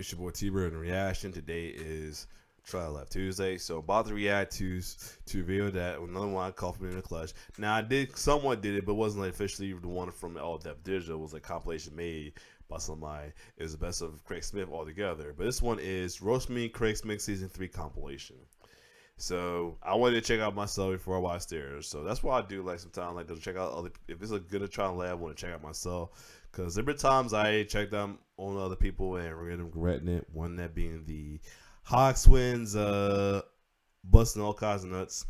It's your boy T-Bird and Reaction. Today is Try Left Tuesday, so about to react to video that another one I called from in the clutch. Now I somewhat did it, but it wasn't like officially the one from All Depth Digital. It was a compilation made by somebody. It was the best of Kraig all together. But this one is Roast Me Kraig Season 3 compilation. So I wanted to check out myself before I watch theirs. So that's why I do like sometimes like to check out other. If it's a good to try and lab, I want to check out myself. Because there been times I checked out on other people and regretting it. One that being the Hawks wins, busting all kinds of nuts.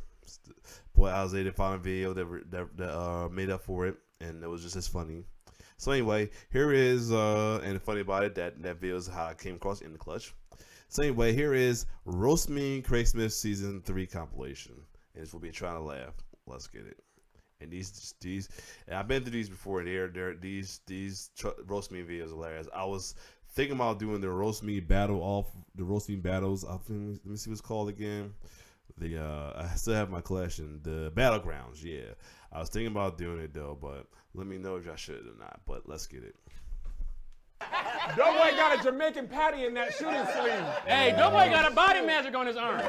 Boy, I was able to find a video that made up for it, and it was just as funny. So anyway, here is and the funny about it that video is how I came across in the clutch. So anyway, here is Roast Me Kraig Season 3 compilation, and this will be trying to laugh. Let's get it. And these, and I've been through these before. These Roast Me videos are hilarious. I was thinking about doing the Roast Me battle the Roast Me battles. I think, let me see what it's called again. I still have my collection, the Battlegrounds. Yeah, I was thinking about doing it though, but let me know if I should or not. But let's get it. Doughboy got a Jamaican patty in that shooting sleeve. Hey, Doughboy got a body magic on his arm.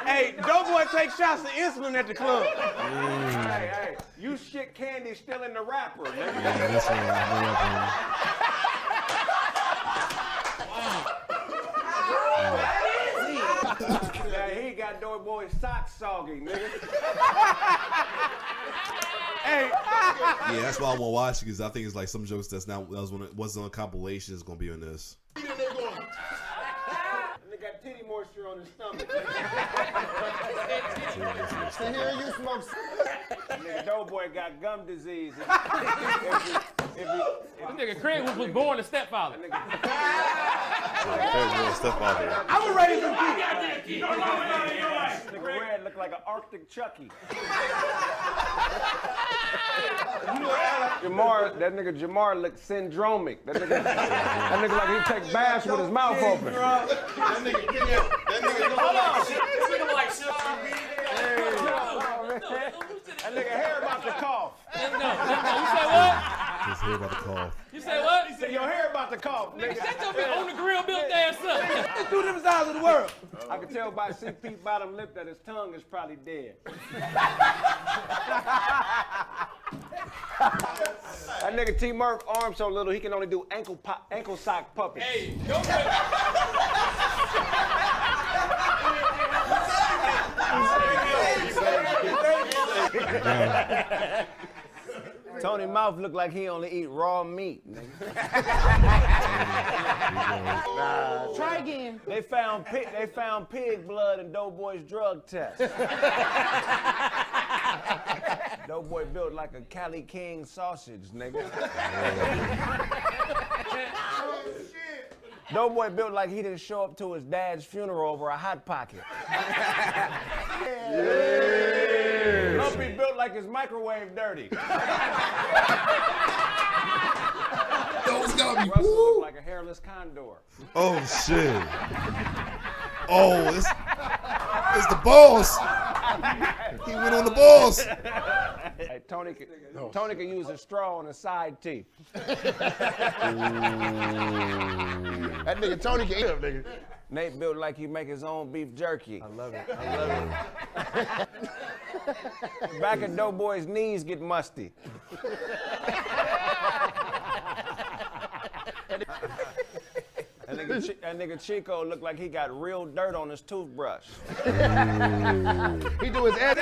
Hey, Doughboy takes shots of insulin at the club. Hey, you shit candy still in the wrapper, nigga. Yeah, this one, Yeah, he got Doughboy's socks soggy, nigga. Hey. Yeah, that's why I want to watch it, because I think it's like some jokes wasn't on compilation is gonna be on this. Nigga got titty moisture on his stomach. To hear you smoke. Nigga, Doughboy got gum disease. This nigga Kraig was born a stepfather. I was raised in kid. Nigga Red look like an Arctic Chucky. That nigga Jamar look syndromic. That nigga like he take baths with his mouth open. That nigga hair about to cough. No, you say what? His hair about to cough. You say what? He said your hair about to cough, nigga. Shut your big on the grill built ass up. It's 2 different sides of the world. I can tell by CP bottom lip that his tongue is probably dead. That nigga T Murph arm so little he can only do ankle sock puppets. Hey, don't Tony Mouth look like he only eat raw meat. Try again. They found pig blood in Doughboy's drug test. Doughboy built like a Cali King sausage, nigga. Doughboy built like he didn't show up to his dad's funeral over a Hot Pocket. Lumpy built like his microwave dirty. Those gotta be Russell looked like a hairless condor. Oh shit! Oh, it's the boss. He went on the boss. Hey, Tony can use a straw on his side teeth. That nigga Tony can eat him, nigga. Nate built like he make his own beef jerky. I love it. Back at Doughboy's knees get musty. That nigga Chico look like he got real dirt on his toothbrush. He do his ass.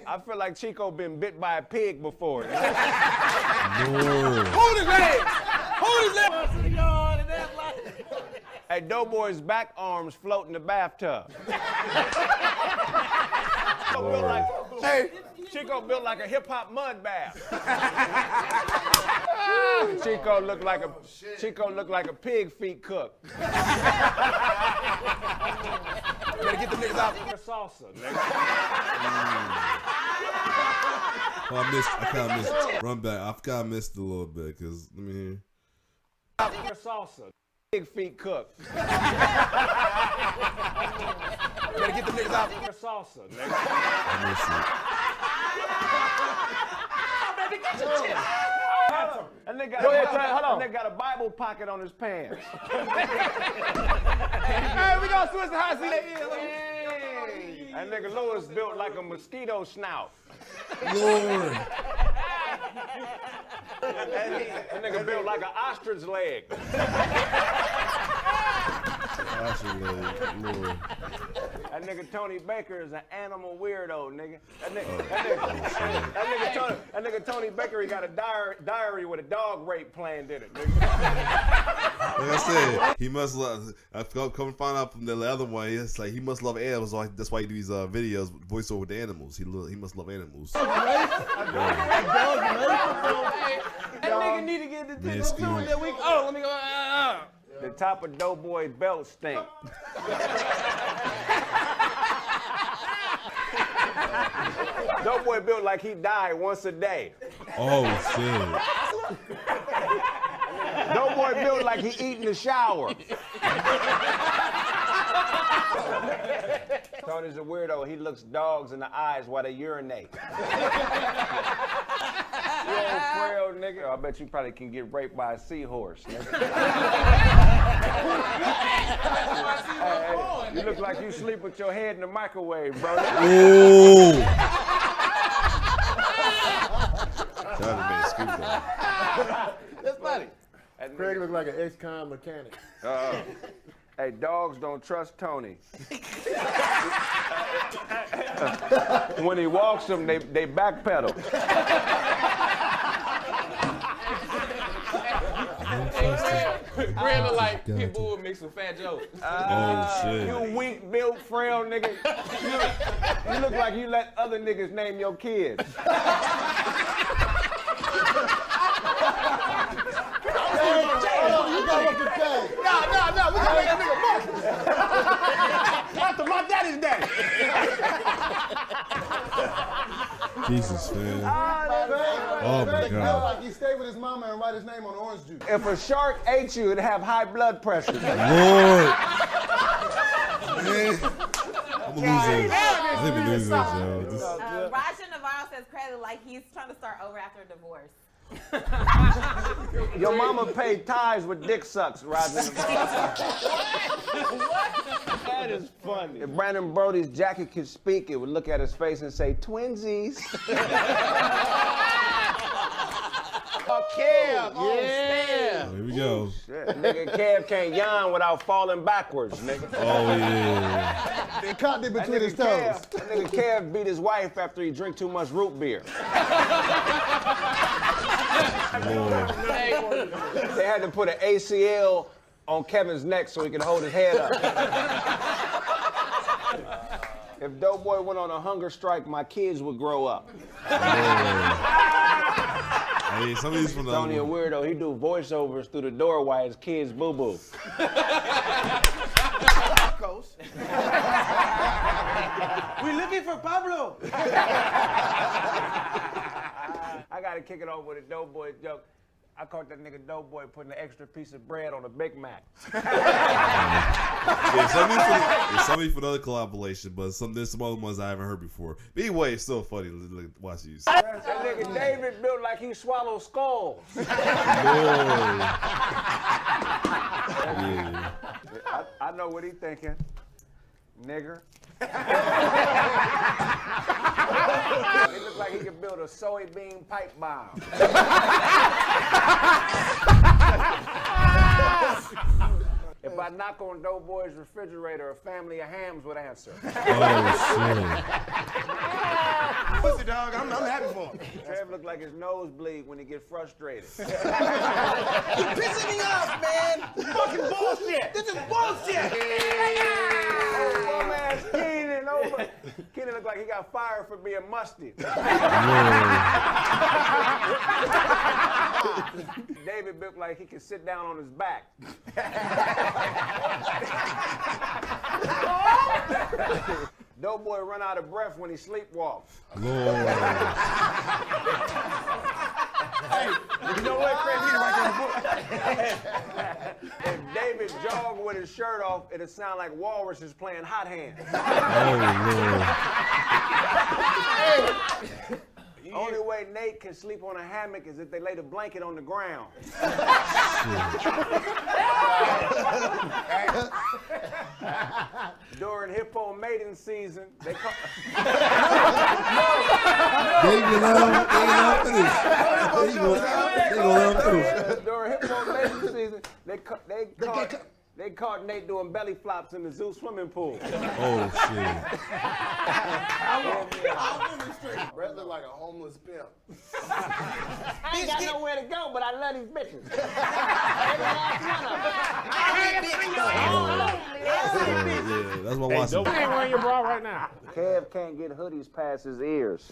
I feel like Chico been bit by a pig before. No. Hold his leg. Hold his leg. Hey, Doughboy's back arms float in the bathtub. Chico built like a hip hop mud bath. Chico looked like a pig feet cook. Better get the niggas out. Salsa, nigga. Oh, I kind of missed. Run back. I kind of missed a little bit because let me hear. Salsa. Pig feet cook. Better get the niggas out. Salsa, nigga. I missed it. baby, get your chip. hold on. That nigga got a Bible pocket on his pants. Hey, we gonna switch to high seat. That nigga Lewis built like a mosquito snout. Lord. That nigga built like an ostrich leg. Lord. That nigga Tony Baker is an animal weirdo, nigga. That nigga Tony Baker, he got a diary with a dog rape planned in it, nigga. Like I said, he must love. I've come to find out from the other one. It's like he must love animals. So that's why he do these videos voiceover with the animals. He must love animals. That nigga need to get the tickets too. That week. Oh, let me go. The top of Doughboy belt stink. Doughboy built like he died once a day. Oh shit. Doughboy built like he eat in the shower. Tony's a weirdo. He looks dogs in the eyes while they urinate. You old frail nigga. I bet you probably can get raped by a seahorse, nigga. Hey, you look like you sleep with your head in the microwave, bro. Ooh. That's funny. Kraig looks like an ex-con mechanic. Hey, dogs don't trust Tony. When he walks them, they backpedal. Brand look like Pitbull mixed with Fat Joe. Oh shit. You weak, built, frail nigga. You look like you let other niggas name your kids. No, we gotta make that nigga boss. After my daddy's daddy. Jesus, man. Oh my Kraig felt God. like he stayed with his mama and write his name on the orange juice. If a shark ate you, it'd have high blood pressure. Lord. Man. I'm losing. I think we're losing this, yo. Raja Navarro says Kraig like he's trying to start over after a divorce. Your mama paid tithes with dick sucks, Roger. That is funny. If Brandon Brody's jacket could speak, it would look at his face and say, twinsies. Kev. Oh, here we go. Shit. Nigga, Kev can't yawn without falling backwards, nigga. Oh yeah. They caught it between his toes. That nigga Kev beat his wife after he drank too much root beer. Lord. They had to put an ACL on Kevin's neck so he could hold his head up. If Doughboy went on a hunger strike, my kids would grow up. Hey, some of these from the Tony a weirdo. He do voiceovers through the door while his kids boo-boo. We looking for Pablo. I gotta kick it off with a Doughboy joke. I caught that nigga Doughboy putting an extra piece of bread on a Big Mac. Yeah, some of these for the other collaboration, but there's some other ones I haven't heard before. But anyway, it's still funny. Watch these. That nigga David built like he swallowed skulls. Lord. Yeah. I know what he thinking. Nigger. It looks like he could build a soybean pipe bomb. If I knock on Doughboy's refrigerator, a family of hams would answer. Oh Pussy dog, I'm happy for him. Trev look like his nose bleed when he get frustrated. You're pissing me off, man. Fucking bullshit. This is bullshit. Bum ass Keenan over. Keenan look like he got fired for being musty. David looked like he could sit down on his back. Doughboy run out of breath when he sleepwalks. Lord. Hey, you know what, Kraig? He right there in the book. If David jogged with his shirt off, it'd sound like Walrus is playing hot hands. Oh Lord. Only way Nate can sleep on a hammock is if they lay the blanket on the ground. During hippo mating season, they call. During hippo mating season, they caught Nate doing belly flops in the zoo swimming pool. Oh shit. Brett look like a homeless pimp. I ain't got nowhere to go, but I love these bitches. Yeah, that's what Watson. You ain't wearing your bra right now. Kev can't get hoodies past his ears.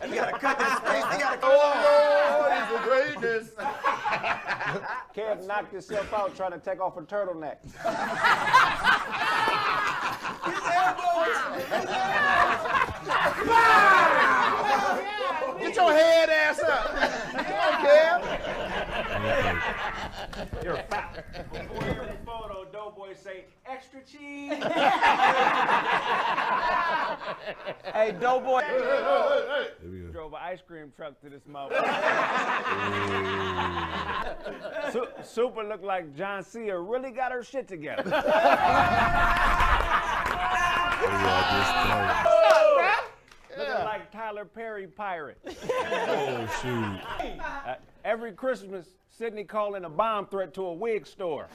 You gotta cut this space. You gotta oh, he's the greatest. Kev knocked himself out trying to take off a turtleneck. Get your head ass up. Come on, Kev. You're a foul. Before every photo, Doughboy say, extra cheese. Hey, Doughboy. Drove an ice cream truck to this motherfucker. Super looked like John Cena really got her shit together. Looking like Tyler Perry pirate. Oh shoot. Every Christmas, Sydney calling a bomb threat to a wig store.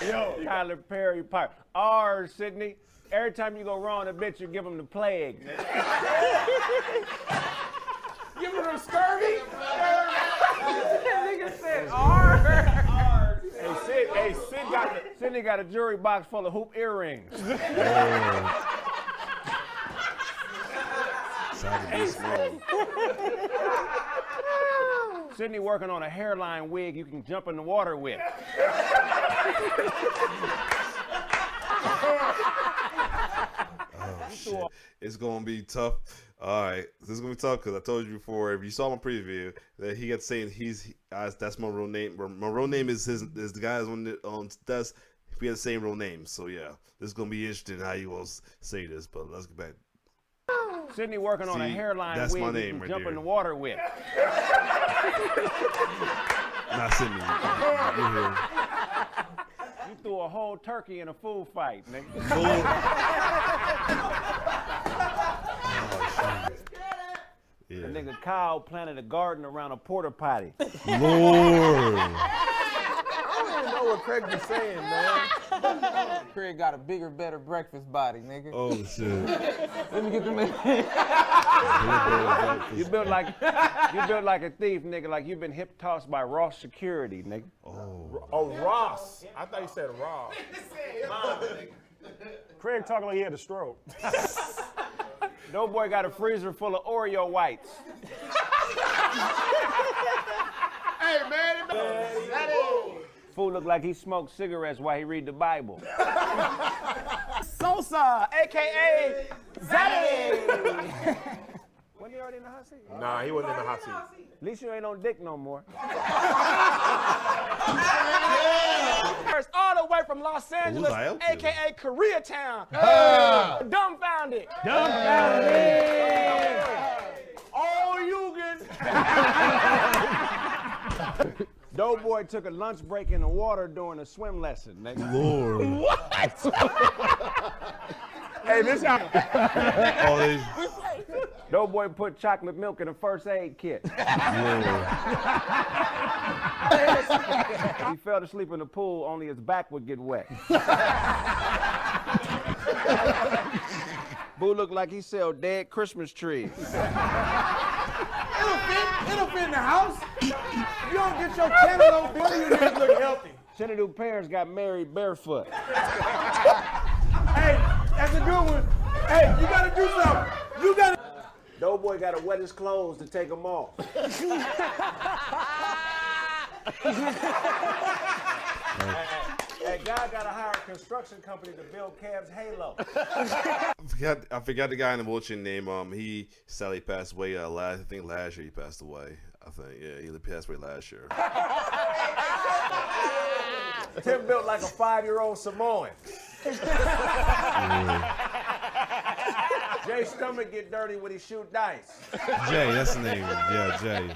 Yo, Tyler Perry pirate. Ours, Sydney. Every time you go wrong a bitch, you give them the plague. Give her a scurvy? Nigga said ours. Hey, Sydney got a jewelry box full of hoop earrings. Sydney working on a hairline wig you can jump in the water with. Oh shit. It's gonna be tough. All right, this is gonna be tough because I told you before. If you saw my preview, that he got saying that's my real name. My real name is the guy's on that's we have the same real name. So yeah, this is gonna be interesting how you will say this. But let's get back. Sydney working on a hairline that's wig my you name can right jump there. in the water with. Not Sydney. You're here. You threw a whole turkey in a food fight, nigga. Yeah. The nigga Kyle planted a garden around a porta potty. Lord. I don't even know what Kraig was saying, man. Kraig got a bigger, better breakfast body, nigga. Oh shit. Let me get them in. You built like a thief, nigga, like you've been hip tossed by Ross Security, nigga. Oh, Ross. I thought you said Ross. Kraig talking like he had a stroke. Doughboy got a freezer full of Oreo whites. Hey, man. That is. Fool look like he smoked cigarettes while he read the Bible. Sosa, a.k.a. Zaddy. Wasn't he already in the hot seat? Nah, he wasn't in the hot seat. At least you ain't on dick no more. All the way from Los Angeles, I up to? a.k.a. Koreatown. Dumbfounded. Oh, you get. Doughboy took a lunch break in the water during a swim lesson, nigga. Lord. Hey, this how. Oh, they, Doughboy put chocolate milk in a first aid kit. He fell to sleep in the pool, only his back would get wet. Boo looked like he sell dead Christmas trees. It'll fit in the house. You don't get your cantaloupe bill, you niggas look healthy. Senator parents got married barefoot. Hey, that's a good one. Hey, you gotta do something. You gotta. Doughboy gotta wet his clothes to take them off. That guy gotta hire a construction company to build Cav's halo. I forgot the guy in the wheelchair name. He sadly passed away. I think last year he passed away. I think he passed away last year. Tim built like a 5-year-old Samoan. Jay's stomach get dirty when he shoot dice. Jay, that's the name. Yeah, Jay.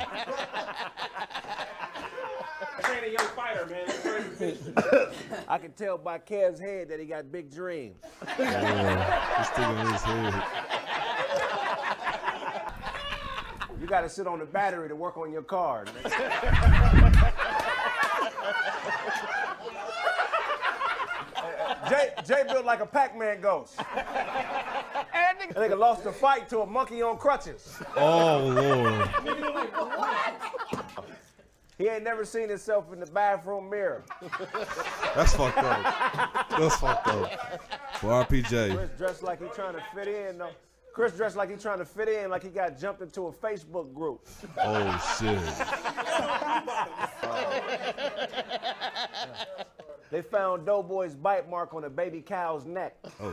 This ain't a young fighter, man. I can tell by Kev's head that he got big dreams. He's sticking in his head. You gotta sit on the battery to work on your car. Jay built like a Pac-Man ghost. That nigga lost a fight to a monkey on crutches. Oh, Lord. He ain't never seen himself in the bathroom mirror. That's fucked up. That's fucked up. For RPJ. Chris dressed like he trying to fit in, though. Chris dressed like he trying to fit in, like he got jumped into a Facebook group. Oh, shit. They found Doughboy's bite mark on a baby cow's neck. Oh,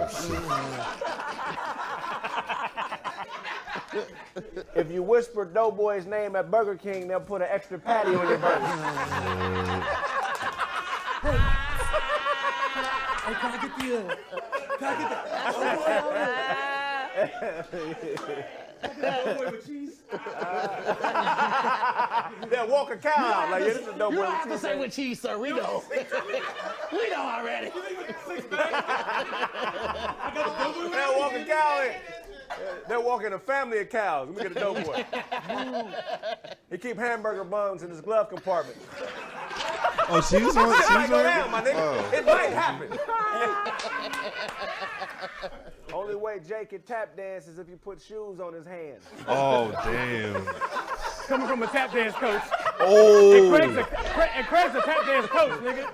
shit. If you whisper Doughboy's name at Burger King, they'll put an extra patty on your burger. Hey, can I get the, can I get Doughboy with cheese? They'll walk a cow out like, yeah, this is Doughboy You don't with have to cheese. say with cheese, sir. We know. We know already. They'll walk a cow in. They're walking a family of cows. Let me get a Doughboy. He keep hamburger buns in his glove compartment. Oh, she's on. It might She's go on. down, my nigga. Oh. It might happen. Only way Jay can tap dance is if you put shoes on his hands. Oh, damn. Coming from a tap dance coach. Oh. And Craig's a tap dance coach, nigga.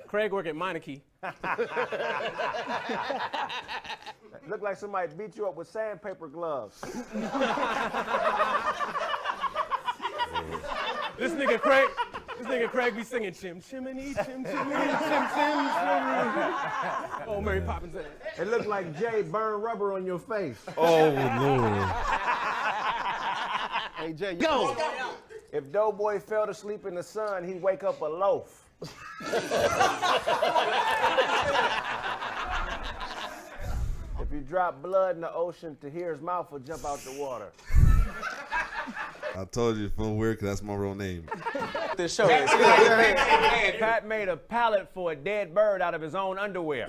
Craig work at Meineke. Look like somebody beat you up with sandpaper gloves. This nigga Craig be singing chim chimney, chim chimney, chim chim chim. Oh, Mary Poppins. It looked like Jay burned rubber on your face. Oh, Lord. Hey, Jay, Go. if Doughboy fell to sleep in the sun, he'd wake up a loaf. If you drop blood in the ocean, Tahir's mouth will jump out the water. I told you it's so weird because that's my real name. This show is Pat made a pallet for a dead bird out of his own underwear.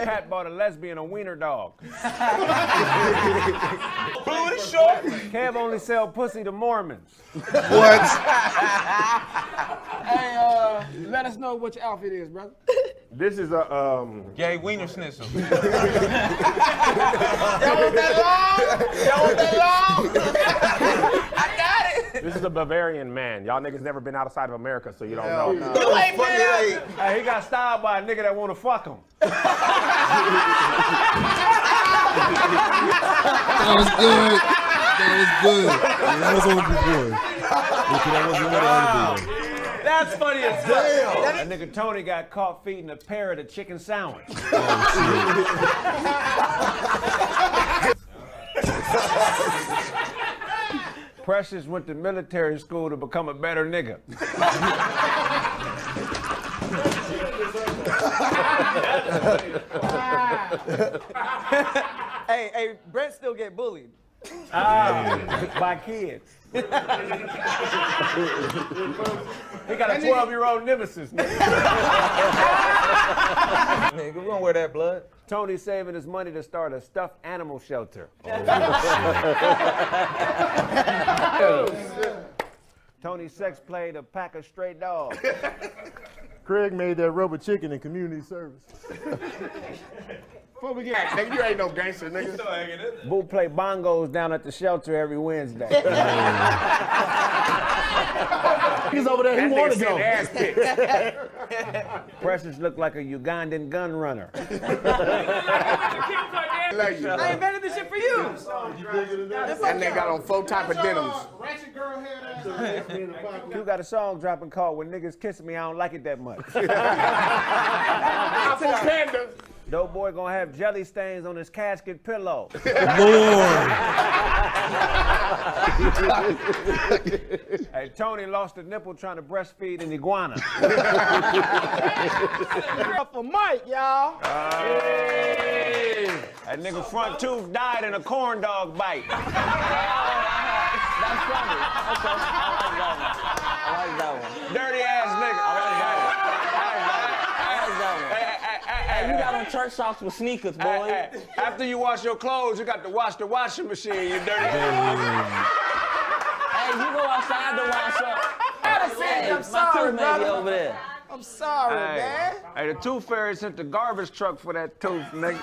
Pat bought a lesbian a wiener dog. Blue and short. Kev only sell pussy to Mormons. What? Hey, let us know what your outfit is, brother. This is a Gay wiener schnitzel. Y'all want that long? Y'all want that long? I got it. this is a Bavarian man. Y'all niggas never been outside of America, so you don't know. You ain't been out. Hey, he got styled by a nigga that want to fuck him. That was good. That was on before. That wasn't what I wanted to do. That's funny as hell. That nigga Tony got caught feeding a parrot a chicken sandwich. Precious went to military school to become a better nigga. Hey, Brett still get bullied. By kids. He got a 12-year-old nemesis. Nigga, we don't wear that blood. Tony's saving his money to start a stuffed animal shelter. Tony sex played a pack of stray dogs. Kraig made that rubber chicken in community service. Before we get, nigga, you ain't no gangster, nigga. Boo play bongos down at the shelter every Wednesday. He's over there, he That wanna nigga go. said ass kicked. Precious looked like a Ugandan gun runner. Love you. I invented this shit for you. That nigga got on 4 type of denims. Ratchet girl head ass in the pocket. You got a song dropping called When Niggas Kiss Me, I Don't Like It That Much. Apple Panda. Doughboy gonna have jelly stains on his casket pillow. Lord. Hey, Tony lost a nipple trying to breastfeed an iguana. Up for Mike, y'all. That nigga front tooth died in a corn dog bite. That's funny. Okay, I like that one. Dirty ass nigga. I like that one. Hey, you got on church socks with sneakers, boy. Hey, after you wash your clothes, you got to wash the washing machine, you dirty ass. Hey, you go outside to wash up. Hey, I'm sorry, my tooth may be brother. over there. I'm sorry, man. Hey, the tooth fairy sent the garbage truck for that tooth, nigga.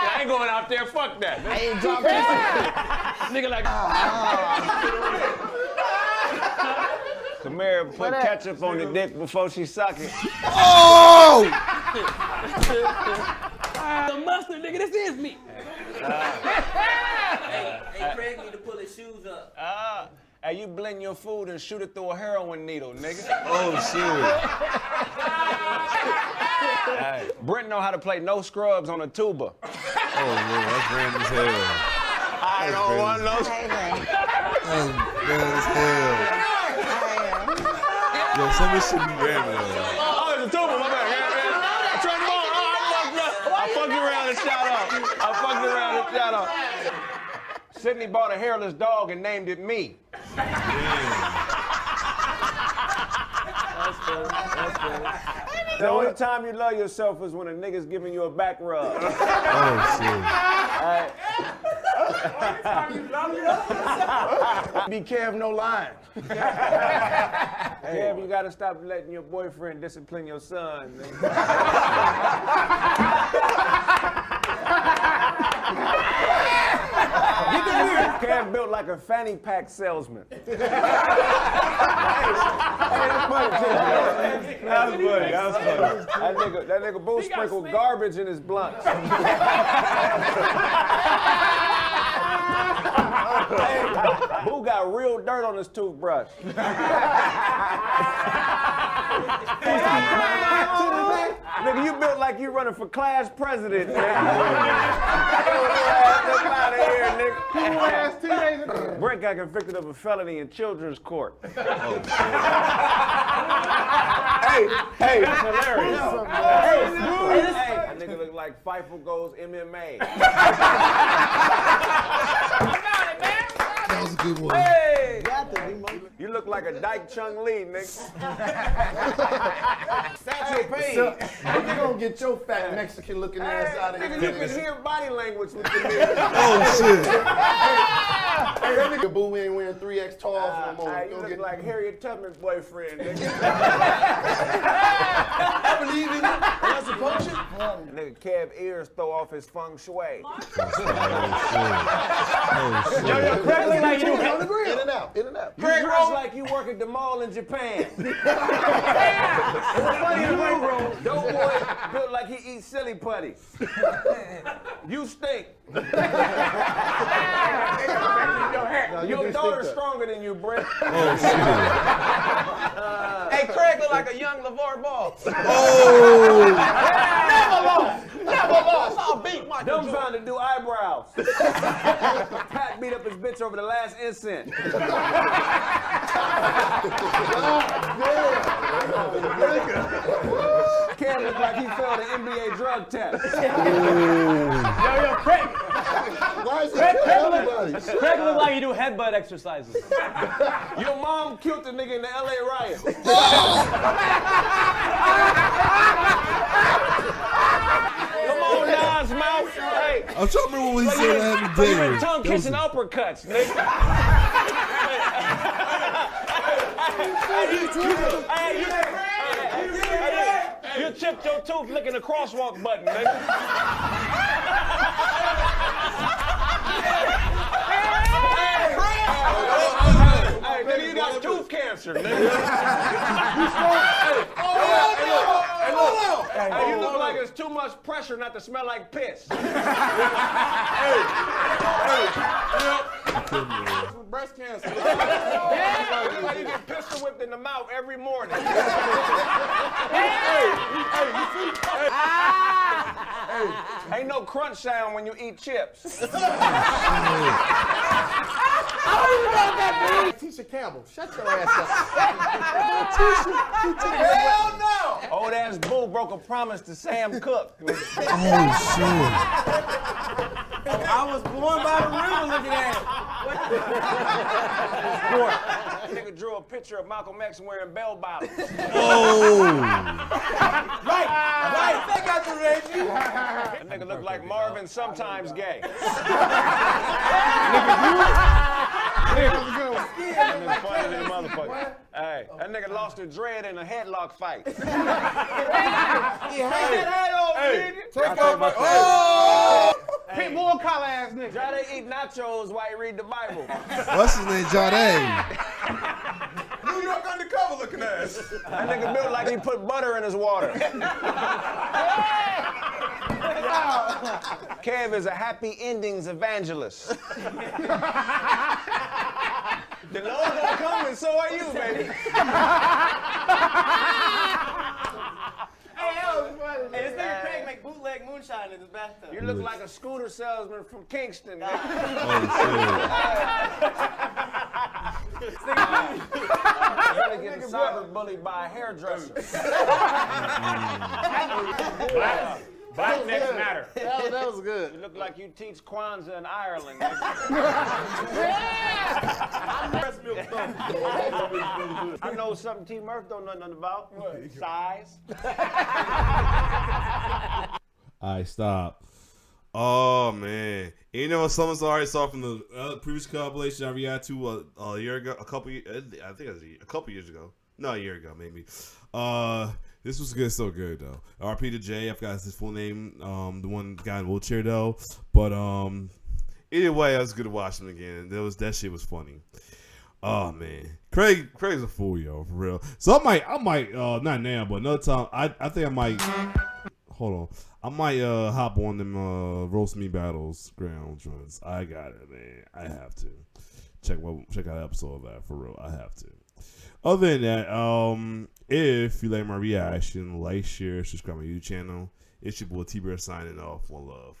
I ain't going out there, fuck that. I ain't dropped it. Nigga like, Come here, put ketchup on the dick before she suck it. Oh! the mustard, nigga, this is me. Hey, Kraig need to pull his shoes up. Hey, you blend your food and shoot it through a heroin needle, nigga. Oh shit. Hey, Brent know how to play no scrubs on a tuba. Oh man, that's random as hell. I don't want no That's random as hell. Yo, some of this shit be random. Oh, it's a tuba, my bad. I turned them on. I fucked around and shot off. Sydney bought a hairless dog and named it me. The only time you love yourself is when a nigga's giving you a back rub. Oh Be Kev, no line. Kev, you gotta stop letting your boyfriend discipline your son. Kev built like a fanny pack salesman. That was funny. That nigga Boo sprinkled garbage in his blunts. Boo got real dirt on his toothbrush. Nigga, you built like you running for class president, nigga. Get out of here, nigga. Brent got convicted of a felony in children's court. Hey, that's hilarious. That nigga look like Feifel goes MMA. That was a good one. Hey! You look like a Dyke Chung Lee, nigga. Satchel Paige. So, when you gonna get your fat Mexican looking ass out of here? Nigga, you can hear body language with the nigga. Oh shit. Hey, that nigga Boo ain't wearing 3X tall no more. You look like Harriet Tubman's boyfriend, nigga. I believe in you. That's a function. Nigga, Kev ears throw off his feng shui. Oh shit. Yo, Kraig look like you. On the grill. In and out. In and out. You dress like you work at the mall in Japan. Dope boy built like he eats silly putty. You stink. Your daughter's stronger than you, Brent. Oh shit. Hey, Kraig look like a young LeVar Ball. Oh. Never lost. I'll beat my Dumbfounded to do eyebrows. Pat beat up his bitch over the last incense. Cam looked like he failed an NBA drug test. Yo, Kraig. Why is it everybody? Kraig look like you do headbutt exercises. Your mom killed the nigga in the LA riot. Come on, Nas mouth. Hey, I'm trying to remember what he said I had to you do. been tongue kissing uppercuts, nigga. You chipped your tooth licking the crosswalk button, nigga. Hey, nigga, you got tooth cancer, nigga. Hey, you look like it's too much pressure not to smell like piss. Breast cancer. You look like you get pistol whipped in the mouth every morning. Ain't no crunch sound when you eat chips. Tisha Campbell, shut your ass up. Hell no! Old ass Boo broke a promise to Sam Cooke. Oh shit! I was born by the river looking at That nigga drew a picture of Malcolm X wearing bell bottoms. Oh! Right, they got the Reggie. That nigga looked like Marvin, sometimes gay. That nigga funny than a motherfucker. Hey, that nigga lost a dread in a headlock fight. Take that hat off, nigga. Take off my Pitbull collar ass nigga. Try to eat nachos while you read the Bible. What's his name? Jade. New York undercover looking ass. That nigga built like he put butter in his water. Kev is a happy endings evangelist. The Lord's gonna come and so are you, baby. Hey, this nigga Kraig make bootleg moonshine in his bathtub. You look like a scooter salesman from Kingston. Oh Really getting cyber bullied by a hairdresser. Black necks matter. That was good. You look like you teach Kwanzaa in Ireland. I know something T. Murph don't know nothing about. Size. Alright, stop. Oh man, you know what? Someone's already saw from the previous compilation I reacted to a year ago, I think it was a couple years ago. No, a year ago maybe. This was good, so good though. RP to J, I forgot his full name. The one guy in the wheelchair though. But either way, I was good to watch him again. That shit was funny. Oh man, Kraig's a fool, yo, for real. So I might not now, but another time. I think I might. Hold on. I might hop on them roast me battles ground joints. I got it, man. I have to check out an episode of that for real. I have to. Other than that, if you like my reaction, like, share, subscribe to my YouTube channel. It's your boy T-Bear signing off. One love.